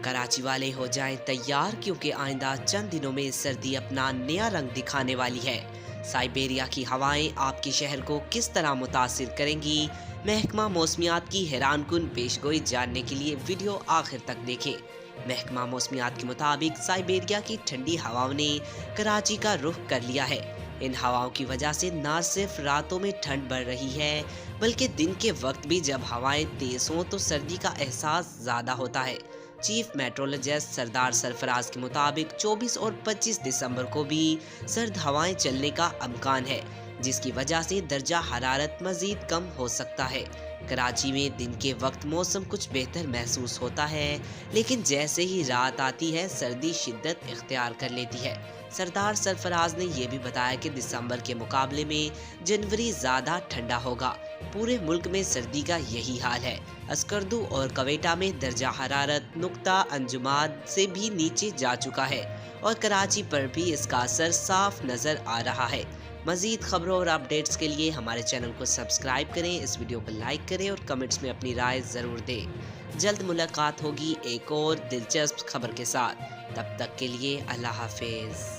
कराची वाले हो जाएं तैयार, क्योंकि आइंदा चंद दिनों में सर्दी अपना नया रंग दिखाने वाली है। साइबेरिया की हवाएं आपके शहर को किस तरह मुतासिर करेंगी? महकमा मौसमियात की हैरानकुन पेशगोई जानने के लिए वीडियो आखिर तक देखें। महकमा मौसमियात के मुताबिक साइबेरिया की ठंडी हवाओं ने कराची का रुख कर लिया है। इन हवाओं की वजह से न सिर्फ रातों में ठंड बढ़ रही है, बल्कि दिन के वक्त भी जब हवाएं तेज हों तो सर्दी का एहसास ज़्यादा होता है। चीफ मेट्रोलॉजिस्ट सरदार सरफराज के मुताबिक 24 और 25 दिसंबर को भी सर्द हवाएं चलने का इम्कान है, जिसकी वजह से दर्जा हरारत मज़ीद कम हो सकता है। कराची में दिन के वक्त मौसम कुछ बेहतर महसूस होता है, लेकिन जैसे ही रात आती है सर्दी शिद्दत इख्तियार कर लेती है। सरदार सरफराज ने यह भी बताया कि दिसंबर के मुकाबले में जनवरी ज़्यादा ठंडा होगा। पूरे मुल्क में सर्दी का यही हाल है। अस्करदू और कवेटा में दर्जा हरारत नुक्ता अंजुमाद से भी नीचे जा चुका है और कराची पर भी इसका असर साफ नज़र आ रहा है। मज़ीद खबरों और अपडेट्स के लिए हमारे चैनल को सब्सक्राइब करें, इस वीडियो को लाइक करें और कमेंट्स में अपनी राय ज़रूर दें। जल्द मुलाकात होगी एक और दिलचस्प खबर के साथ। तब तक के लिए अल्लाह हाफिज़।